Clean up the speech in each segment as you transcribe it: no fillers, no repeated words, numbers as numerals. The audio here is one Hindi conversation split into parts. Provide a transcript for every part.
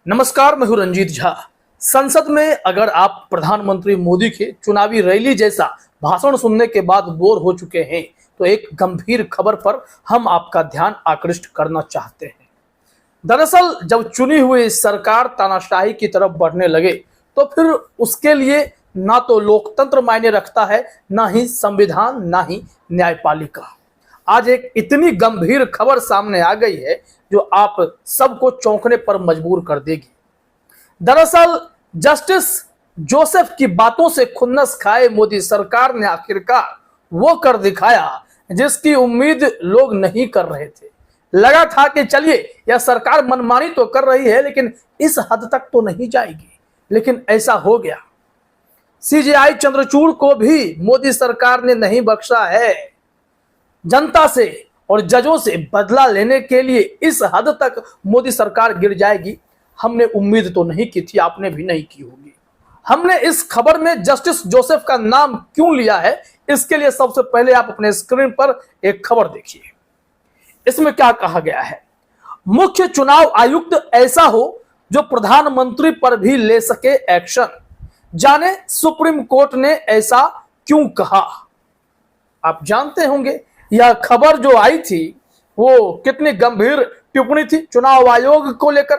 नमस्कार, मैं हूं रंजीत झा। संसद में अगर आप प्रधानमंत्री मोदी के चुनावी रैली जैसा भाषण सुनने के बाद बोर हो चुके हैं तो एक गंभीर खबर पर हम आपका ध्यान आकृष्ट करना चाहते हैं। दरअसल जब चुनी हुई सरकार तानाशाही की तरफ बढ़ने लगे तो फिर उसके लिए ना तो लोकतंत्र मायने रखता है, ना ही संविधान, ना ही न्यायपालिका। आज एक इतनी गंभीर खबर सामने आ गई है जो आप सबको चौंकने पर मजबूर कर देगी। दरअसल जस्टिस जोसेफ की बातों से खुन्नस खाए मोदी सरकार ने आखिरकार वो कर दिखाया जिसकी उम्मीद लोग नहीं कर रहे थे। लगा था कि चलिए यह सरकार मनमानी तो कर रही है लेकिन इस हद तक तो नहीं जाएगी, लेकिन ऐसा हो गया। सीजेआई चंद्रचूड़ को भी मोदी सरकार ने नहीं बख्शा है। जनता से और जजों से बदला लेने के लिए इस हद तक मोदी सरकार गिर जाएगी, हमने उम्मीद तो नहीं की थी, आपने भी नहीं की होगी। हमने इस खबर में जस्टिस जोसेफ का नाम क्यों लिया है, इसके लिए सबसे पहले आप अपने स्क्रीन पर एक खबर देखिए। इसमें क्या कहा गया है? मुख्य चुनाव आयुक्त ऐसा हो जो प्रधानमंत्री पर भी ले सके एक्शन। जाने सुप्रीम कोर्ट ने ऐसा क्यों कहा। आप जानते होंगे यह खबर जो आई थी वो कितनी गंभीर टिप्पणी थी चुनाव आयोग को लेकर,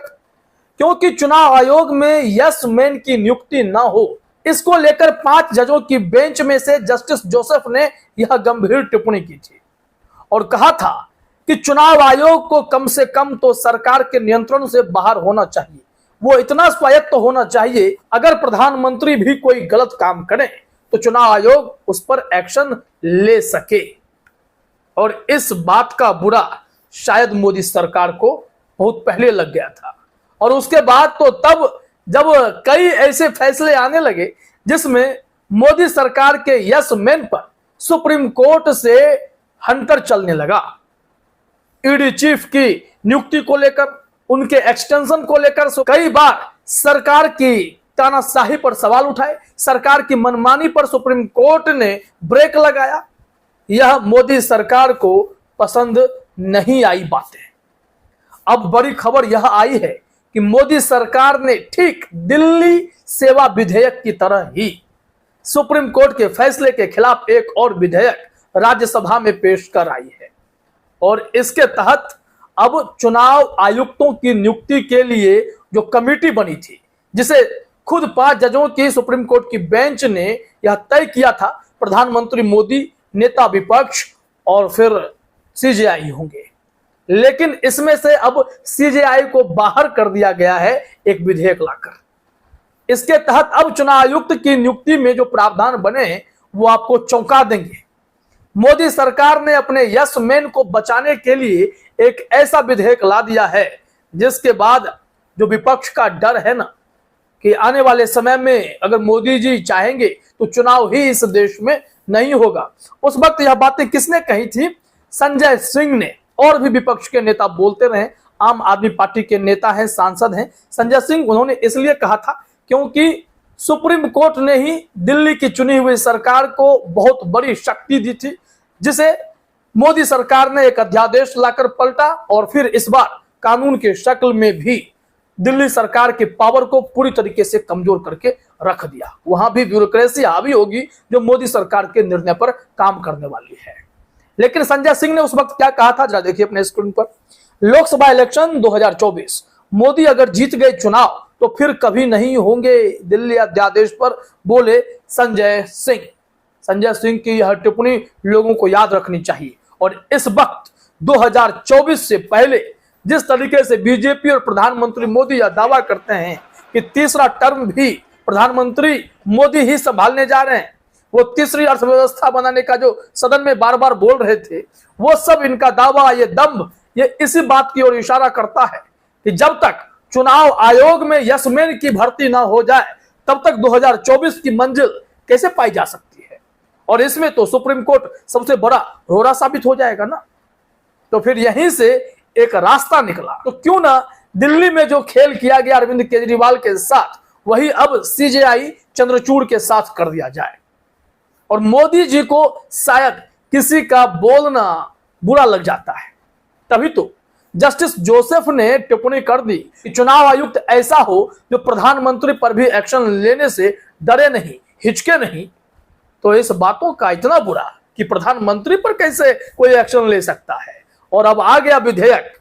क्योंकि चुनाव आयोग में यस मैन की नियुक्ति ना हो, इसको लेकर 5 जजों की बेंच में से जस्टिस जोसेफ ने यह गंभीर टिप्पणी की थी और कहा था कि चुनाव आयोग को कम से कम तो सरकार के नियंत्रण से बाहर होना चाहिए। वो इतना स्वायत्त होना चाहिए, अगर प्रधानमंत्री भी कोई गलत काम करे तो चुनाव आयोग उस पर एक्शन ले सके। और इस बात का बुरा शायद मोदी सरकार को बहुत पहले लग गया था और उसके बाद तो तब जब कई ऐसे फैसले आने लगे जिसमें मोदी सरकार के यस मैन पर सुप्रीम कोर्ट से हंटर चलने लगा। ईडी चीफ की नियुक्ति को लेकर, उनके एक्सटेंशन को लेकर कई बार सरकार की तानाशाही पर सवाल उठाए, सरकार की मनमानी पर सुप्रीम कोर्ट ने ब्रेक लगाया। यह मोदी सरकार को पसंद नहीं आई बातें। अब बड़ी खबर यह आई है कि मोदी सरकार ने ठीक दिल्ली सेवा विधेयक की तरह ही सुप्रीम कोर्ट के फैसले के खिलाफ एक और विधेयक राज्यसभा में पेश कर आई है और इसके तहत अब चुनाव आयुक्तों की नियुक्ति के लिए जो कमेटी बनी थी, जिसे खुद 5 जजों की सुप्रीम कोर्ट की बेंच ने यह तय किया था प्रधानमंत्री मोदी, नेता विपक्ष और फिर सीजेआई होंगे, लेकिन इसमें से अब सीजेआई को बाहर कर दिया गया है एक विधेयक लाकर। इसके तहत अब चुनाव आयुक्त की नियुक्ति में जो प्रावधान बने वो आपको चौंका देंगे। मोदी सरकार ने अपने यस मैन को बचाने के लिए एक ऐसा विधेयक ला दिया है जिसके बाद जो विपक्ष का डर है ना कि आने वाले समय में अगर मोदी जी चाहेंगे तो चुनाव ही इस देश में नहीं होगा। उस वक्त यह बातें किसने कही थी? संजय सिंह ने। और भी विपक्ष के नेता बोलते रहे, आम आदमी पार्टी के नेता हैं, सांसद हैं संजय सिंह। उन्होंने इसलिए कहा था क्योंकि सुप्रीम कोर्ट ने ही दिल्ली की चुनी हुई सरकार को बहुत बड़ी शक्ति दी थी, जिसे मोदी सरकार ने एक अध्यादेश लाकर पलटा और फिर इस बार कानून के शक्ल में भी दिल्ली सरकार के पावर को पूरी तरीके से कमजोर करके रख दिया। वहां भी ब्यूरोक्रेसी हावी होगी जो मोदी सरकार के निर्णय पर काम करने वाली है। लेकिन संजय सिंह ने उस वक्त क्या कहा था, जरा देखिए अपने स्क्रीन पर। लोकसभा इलेक्शन 2024, मोदी अगर जीत गए चुनाव तो फिर कभी नहीं होंगे दिल्ली अध्यादेश पर, बोले संजय सिंह। संजय सिंह की यह टिप्पणी लोगों को याद रखनी चाहिए। और इस वक्त 2024 से पहले जिस तरीके से बीजेपी और प्रधानमंत्री मोदी यह दावा करते हैं कि तीसरा टर्म भी प्रधानमंत्री मोदी ही संभालने जा रहे हैं, वो तीसरी अर्थव्यवस्था बनाने का जो सदन में बार बार बोल रहे थे, वो सब इनका दावा, ये दम्भ, ये इसी बात की ओर इशारा करता है कि जब तक चुनाव आयोग में यस मैन की भर्ती ना हो जाए तब तक 2024 की मंजिल कैसे पाई जा सकती है। और इसमें तो सुप्रीम कोर्ट सबसे बड़ा रोड़ा साबित हो जाएगा ना। तो फिर यहीं से एक रास्ता निकला, तो क्यों ना दिल्ली में जो खेल किया गया अरविंद केजरीवाल के साथ, वही अब सीजेआई चंद्रचूड़ के साथ कर दिया जाए। और मोदी जी को शायद किसी का बोलना बुरा लग जाता है, तभी तो जस्टिस जोसेफ ने टिप्पणी कर दी कि चुनाव आयुक्त ऐसा हो जो प्रधानमंत्री पर भी एक्शन लेने से डरे नहीं, हिचके नहीं। तो इस बातों का इतना बुरा कि प्रधानमंत्री पर कैसे कोई एक्शन ले सकता है। और अब आ गया विधेयक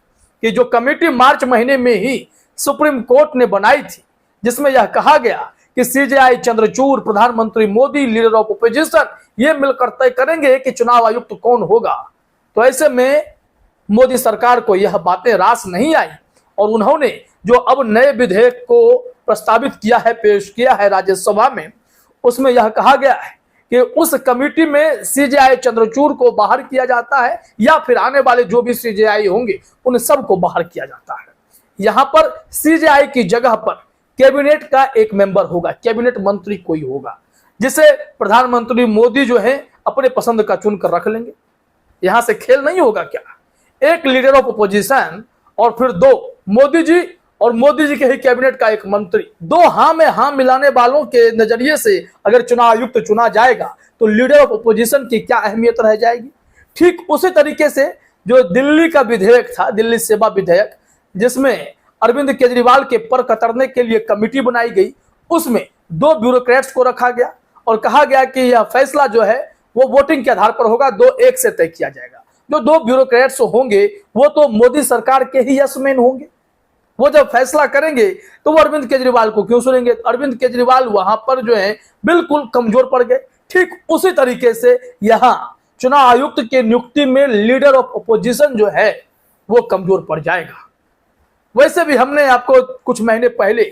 कि जो कमेटी मार्च महीने में ही सुप्रीम कोर्ट ने बनाई थी, जिसमें यह कहा गया कि सीजेआई चंद्रचूड़, प्रधानमंत्री मोदी, लीडर ऑफ ओपोजिशन ये मिलकर तय करेंगे कि चुनाव आयुक्त कौन होगा। तो ऐसे में मोदी सरकार को यह बातें रास नहीं आई और उन्होंने जो अब नए विधेयक को प्रस्तावित किया है, पेश किया है राज्यसभा में, उसमें यह कहा गया है कि उस कमेटी में सीजेआई चंद्रचूड़ को बाहर किया जाता है या फिर आने वाले जो भी सीजेआई होंगे उन सबको बाहर किया जाता है। यहां पर सीजेआई की जगह पर कैबिनेट का एक मेंबर होगा, कैबिनेट मंत्री कोई होगा, जिसे प्रधानमंत्री मोदी जो है अपने पसंद का चुनकर रख लेंगे। यहां से खेल नहीं होगा क्या? एक लीडर ऑफ ओपोजिशन और फिर दो मोदी जी और मोदी जी के ही कैबिनेट का एक मंत्री। दो हाँ में हाँ मिलाने वालों के नजरिए से अगर चुनाव आयुक्त चुना जाएगा तो लीडर ऑफ ओपोजिशन की क्या अहमियत रह जाएगी। ठीक उसी तरीके से जो दिल्ली का विधेयक था, दिल्ली सेवा विधेयक, जिसमें अरविंद केजरीवाल के पर कतरने के लिए कमेटी बनाई गई, उसमें दो ब्यूरोक्रेट्स को रखा गया और कहा गया कि यह फैसला जो है वो वोटिंग के आधार पर होगा, 2-1 से तय किया जाएगा। जो दो ब्यूरोक्रेट्स होंगे वो तो मोदी सरकार के ही यशमैन होंगे। वो जब फैसला करेंगे तो वो अरविंद केजरीवाल को क्यों सुनेंगे? अरविंद केजरीवाल वहां पर जो है बिल्कुल कमजोर पड़ गए। ठीक उसी तरीके से यहां चुनाव आयुक्त के नियुक्ति में लीडर ऑफ ओपोजिशन जो है वो कमजोर पड़ जाएगा। वैसे भी हमने आपको कुछ महीने पहले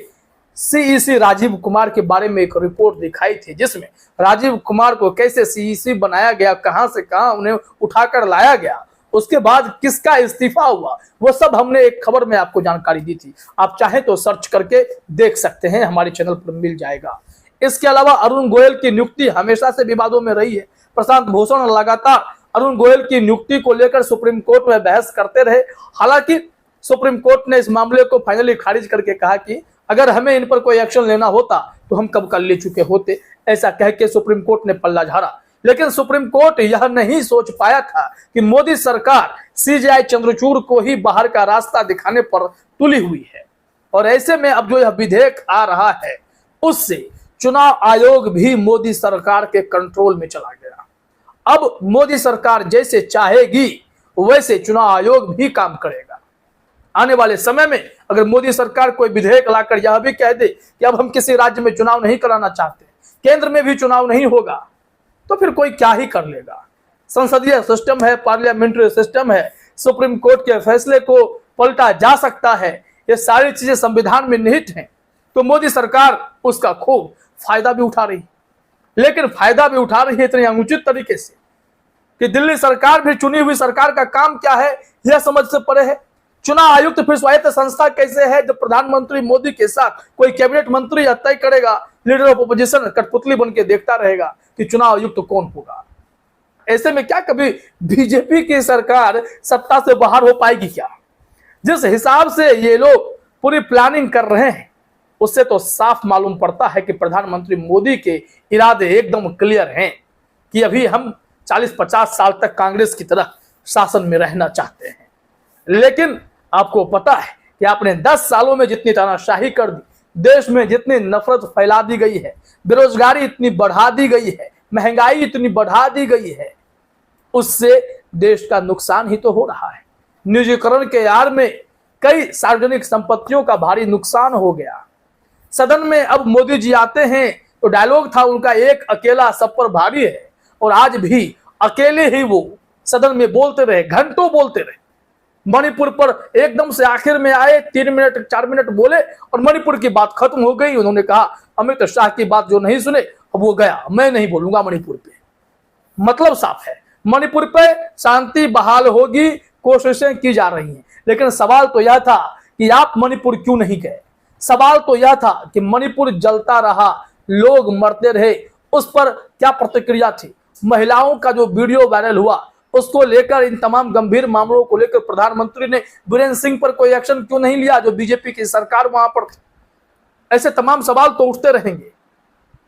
सीईसी राजीव कुमार के बारे में एक रिपोर्ट दिखाई थी, जिसमें राजीव कुमार को कैसे सीईसी बनाया गया, कहां से कहां उन्हें उठाकर लाया गया, उसके बाद किसका इस्तीफा हुआ, वो सब हमने एक खबर में आपको जानकारी दी थी। आप चाहें तो सर्च करके देख सकते हैं, हमारे चैनल पर मिल जाएगा। इसके अलावा अरुण गोयल की नियुक्ति हमेशा से विवादों में रही है। प्रशांत भूषण लगातार अरुण गोयल की नियुक्ति को लेकर सुप्रीम कोर्ट में बहस करते रहे। हालांकि सुप्रीम कोर्ट ने इस मामले को फाइनली खारिज करके कहा कि अगर हमें इन पर कोई एक्शन लेना होता तो हम कब कर ले चुके होते, ऐसा कह के सुप्रीम कोर्ट ने पल्ला झाड़ा। लेकिन सुप्रीम कोर्ट यह नहीं सोच पाया था कि मोदी सरकार सीजेआई चंद्रचूड़ को ही बाहर का रास्ता दिखाने पर तुली हुई है। और ऐसे में अब जो यह विधेयक आ रहा है उससे चुनाव आयोग भी मोदी सरकार के कंट्रोल में चला गया। अब मोदी सरकार जैसे चाहेगी वैसे चुनाव आयोग भी काम करेगा। आने वाले समय में अगर मोदी सरकार कोई विधेयक लाकर यह भी कह दे कि अब हम किसी राज्य में चुनाव नहीं कराना चाहते, केंद्र में भी चुनाव नहीं होगा, तो फिर कोई क्या ही कर लेगा। संसदीय सिस्टम है, पार्लियामेंट्री सिस्टम है, सुप्रीम कोर्ट के फैसले को पलटा जा सकता है, ये सारी चीजें संविधान में निहित हैं। तो मोदी सरकार उसका खूब फायदा भी उठा रही, लेकिन फायदा भी उठा रही है इतने अनुचित तरीके से कि दिल्ली सरकार भी चुनी हुई सरकार का काम क्या है यह समझ से परे है। चुनाव आयुक्त फिर स्वायत्त संस्था कैसे है जब प्रधानमंत्री मोदी के साथ कोई कैबिनेट मंत्री तय करेगा, लीडर ऑफ ओपोजिशन कठपुतली बन के देखता रहेगा कि चुनाव आयुक्त कौन होगा। ऐसे में क्या कभी बीजेपी की सरकार सत्ता से बाहर हो पाएगी क्या? जिस हिसाब से ये लोग पूरी प्लानिंग कर रहे हैं उससे तो साफ मालूम पड़ता है कि प्रधानमंत्री मोदी के इरादे एकदम क्लियर हैं कि अभी हम 40-50 साल तक कांग्रेस की तरह शासन में रहना चाहते हैं। लेकिन आपको पता है कि आपने 10 सालों में जितनी तानाशाही कर दी, देश में जितनी नफरत फैला दी गई है, बेरोजगारी इतनी बढ़ा दी गई है, महंगाई इतनी बढ़ा दी गई है, उससे देश का नुकसान ही तो हो रहा है। निजीकरण के आड़ में कई सार्वजनिक संपत्तियों का भारी नुकसान हो गया। सदन में अब मोदी जी आते हैं तो डायलॉग था उनका, एक अकेला सब पर भारी है, और आज भी अकेले ही वो सदन में बोलते रहे, घंटों बोलते रहे। मणिपुर पर एकदम से आखिर में आए, 3 मिनट 4 मिनट बोले और मणिपुर की बात खत्म हो गई। उन्होंने कहा अमित शाह की बात जो नहीं सुने अब वो गया, मैं नहीं बोलूंगा मणिपुर पे। मतलब साफ है, मणिपुर पे शांति बहाल होगी, कोशिशें की जा रही हैं। लेकिन सवाल तो यह था कि आप मणिपुर क्यों नहीं गए। सवाल तो यह था कि मणिपुर जलता रहा, लोग मरते रहे, उस पर क्या प्रतिक्रिया थी। महिलाओं का जो वीडियो वायरल हुआ उसको लेकर, इन तमाम गंभीर मामलों को लेकर प्रधानमंत्री ने बीरेंद्र सिंह पर कोई एक्शन क्यों नहीं लिया जो बीजेपी की सरकार वहां पर थी। ऐसे तमाम सवाल तो उठते रहेंगे।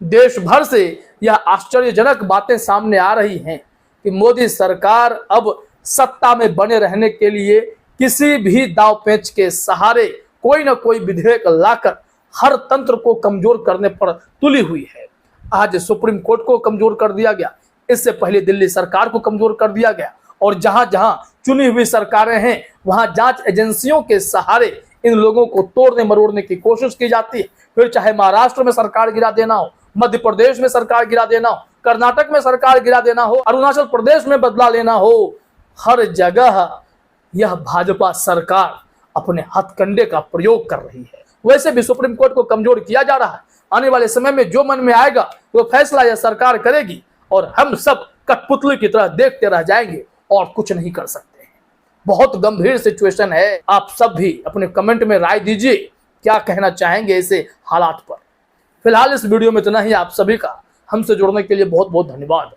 देश भर से यह आश्चर्यजनक बातें सामने आ रही हैं कि मोदी सरकार अब सत्ता में बने रहने के लिए किसी भी दाव पेच के सहारे कोई ना कोई विधेयक लाकर हर तंत्र को कमजोर करने पर तुली हुई है। आज सुप्रीम कोर्ट को कमजोर कर दिया गया, इससे पहले दिल्ली सरकार को कमजोर कर दिया गया, और जहां जहां चुनी हुई सरकारें हैं वहां जांच एजेंसियों के सहारे इन लोगों को तोड़ने मरोड़ने की कोशिश की जाती है। फिर चाहे महाराष्ट्र में सरकार गिरा देना हो, मध्य प्रदेश में सरकार गिरा देना हो, कर्नाटक में सरकार गिरा देना हो, अरुणाचल प्रदेश में बदला लेना हो, हर जगह यह भाजपा सरकार अपने हथकंडे का प्रयोग कर रही है। वैसे भी सुप्रीम कोर्ट को कमजोर किया जा रहा है। आने वाले समय में जो मन में आएगा वो फैसला यह सरकार करेगी और हम सब कठपुतली की तरह देखते रह जाएंगे और कुछ नहीं कर सकते हैं। बहुत गंभीर सिचुएशन है। आप सब भी अपने कमेंट में राय दीजिए, क्या कहना चाहेंगे ऐसे हालात पर। फिलहाल इस वीडियो में इतना ही। आप सभी का हमसे जुड़ने के लिए बहुत बहुत धन्यवाद।